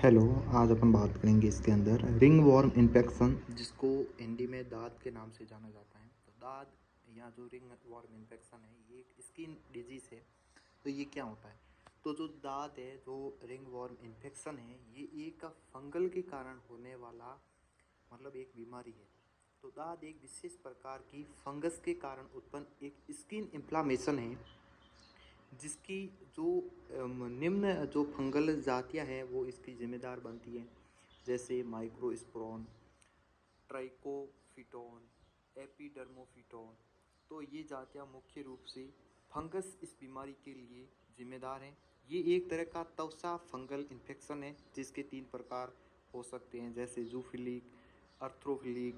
Hello. आज अपन बात करेंगे इसके अंदर रिंग वॉर्म इन्फेक्शन, जिसको हिंदी में दाद के नाम से जाना जाता है। तो दाद या जो रिंग वॉर्म इन्फेक्शन है, ये एक स्किन डिजीज है। तो ये क्या होता है? तो जो दाद है, जो रिंग वॉर्म इन्फेक्शन है, ये एक फंगल के कारण होने वाला एक बीमारी है। तो दाद एक विशेष प्रकार की फंगस के कारण उत्पन्न एक स्किन इन्फ्लामेशन है, जिसकी जो निम्न जो फंगल जातियाँ हैं वो इसकी जिम्मेदार बनती हैं, जैसे माइक्रोस्पोरन, ट्राइकोफिटोन, एपिडर्मोफिटोन। तो ये जातियाँ मुख्य रूप से फंगस इस बीमारी के लिए जिम्मेदार हैं। ये एक तरह का तवसा फंगल इन्फेक्शन है, जिसके 3 प्रकार हो सकते हैं, जैसे जूफिलिक, अर्थ्रोफिलिक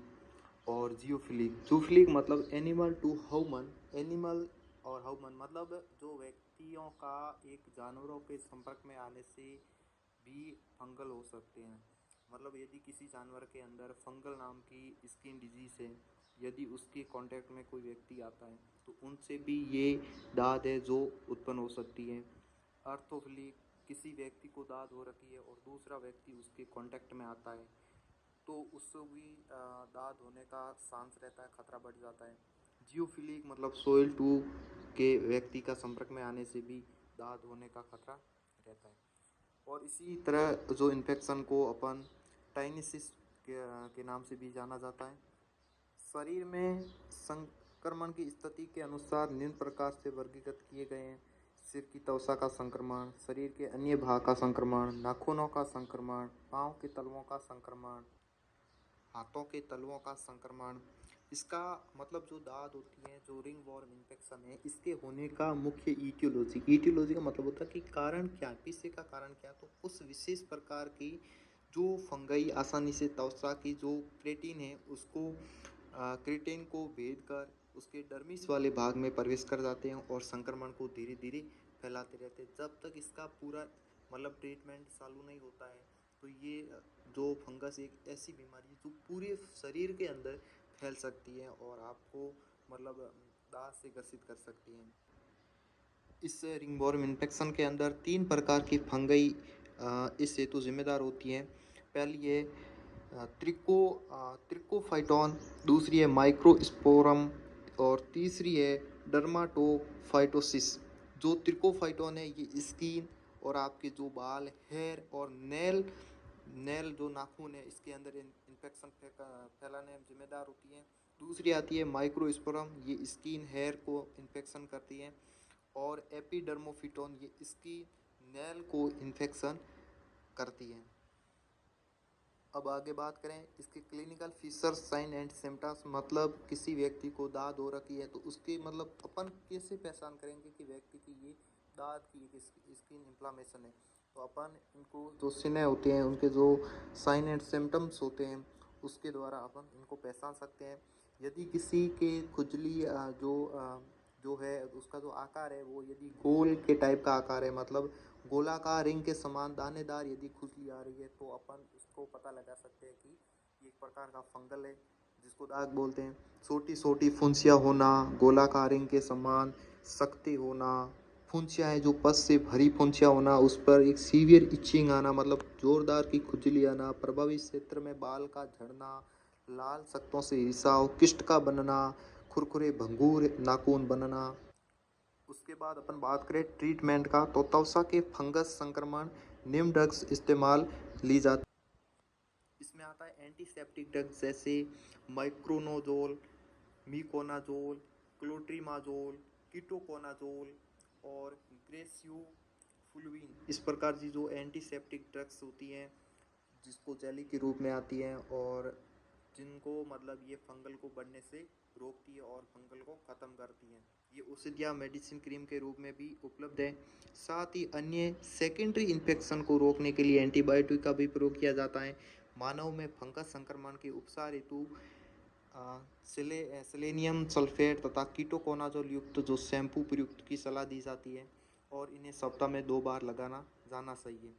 और जियोफिलिक। जूफिलिक मतलब एनिमल टू ह्यूमन, एनिमल और ह्यूमन मतलब जो व्यक्तियों का एक जानवरों के संपर्क में आने से भी फंगल हो सकते हैं। यदि किसी जानवर के अंदर फंगल नाम की स्किन डिजीज है, यदि उसके कांटेक्ट में कोई व्यक्ति आता है तो उनसे भी ये दाद है जो उत्पन्न हो सकती है। अर्थोफिलिक, किसी व्यक्ति को दाद हो रखी है और दूसरा व्यक्ति उसके कांटेक्ट में आता है तो उससे भी दाद होने का चांस रहता है, खतरा बढ़ जाता है। जियोफिलिक मतलब सोइल टू के व्यक्ति का संपर्क में आने से भी दाद होने का खतरा रहता है। और इसी तरह जो इन्फेक्शन को अपन टाइनिसिस के नाम से भी जाना जाता है। शरीर में संक्रमण की स्थिति के अनुसार निम्न प्रकार से वर्गीकृत किए गए हैं: सिर की त्वचा का संक्रमण, शरीर के अन्य भाग का संक्रमण, नाखूनों का संक्रमण, पाँव के तलवों का संक्रमण, हाथों के तलवों का संक्रमण। इसका जो दाद होती है, जो रिंग वॉर्म इन्फेक्शन है, इसके होने का मुख्य ईटियोलॉजी का मतलब होता है कि कारण क्या है, पीछे का कारण क्या है। तो उस विशेष प्रकार की जो फंगई आसानी से त्वचा की जो क्रेटिन है उसको क्रेटिन को भेद कर उसके डर्मिस वाले भाग में प्रवेश कर जाते हैं और संक्रमण को धीरे धीरे फैलाते रहते हैं, जब तक इसका पूरा ट्रीटमेंट चालू नहीं होता है। तो ये जो फंगस एक ऐसी बीमारी है जो पूरे शरीर के अंदर फैल सकती है और आपको दांत से ग्रसित कर सकती है। इस रिंगवॉर्म इन्फेक्शन के अंदर 3 प्रकार की फंगई इस हेतु जिम्मेदार होती हैं। पहली है ट्रिकोफाइटोन, दूसरी है माइक्रोस्पोरम और तीसरी है डर्माटोफाइटोसिस। जो ट्रिकोफाइटोन है, ये स्किन और आपके जो बाल, हेयर और नेल नेल जो नाखून है, इसके अंदर इन्फेक्शन फैलाने में जिम्मेदार होती है। दूसरी आती है माइक्रोस्पोरम, ये स्किन हेयर को इन्फेक्शन करती है। और एपिडर्मोफिटोन, ये स्किन नेल को इन्फेक्शन करती है। अब आगे बात करें इसके clinical features, sign and symptoms. किसी व्यक्ति को दाद हो रखी है तो उसकी अपन कैसे पहचान करेंगे कि व्यक्ति की ये दाद की स्किन इन्फ्लामेशन है। तो अपन इनको जो चिन्ह होते हैं, उनके जो साइन एंड सिम्टम्स होते हैं, उसके द्वारा अपन इनको पहचान सकते हैं। यदि किसी के खुजली जो है उसका जो आकार है वो यदि गोल के टाइप का आकार है, गोलाकार रिंग के समान दानेदार यदि खुजली आ रही है, तो अपन उसको पता लगा सकते हैं कि ये एक प्रकार का फंगल है, जिसको दाग बोलते हैं। छोटी छोटी फुंसियाँ होना, गोलाकार रिंग के समान सख्ती होना, फुंसियाँ है जो पस से भरी फुंसियाँ होना, उस पर एक सीवियर इचिंग आना, जोरदार की खुजली आना, प्रभावित क्षेत्र में बाल का झड़ना, लाल सख्तों से रिसाव, किस्ट का बनना, खुरखुरे भंगूर नाखून बनना। उसके बाद अपन बात करें ट्रीटमेंट का, तो त्वचा के फंगस संक्रमण निम्न ड्रग्स इस्तेमाल ली जाती। इसमें आता है एंटीसेप्टिक ड्रग्स जैसे माइक्रोनोजोल, मिकोनाजोल, क्लोट्रीमाजोल, कीटोकोनाजोल और ग्रेसियोफुलविन। इस प्रकार की जो एंटीसेप्टिक ड्रग्स होती हैं, जिसको जेली के रूप में आती हैं और जिनको ये फंगल को बढ़ने से रोकती है और फंगल को ख़त्म करती है। ये औषधियाँ मेडिसिन क्रीम के रूप में भी उपलब्ध है। साथ ही अन्य सेकेंडरी इन्फेक्शन को रोकने के लिए एंटीबायोटिक का भी प्रयोग किया जाता है। मानव में फंगस संक्रमण के उपचार हेतु सेलेनियम सल्फेट तथा कीटोकोनाजोल युक्त जो शैम्पू प्रयुक्त की सलाह दी जाती है और इन्हें सप्ताह में 2 बार लगाना जाना चाहिए।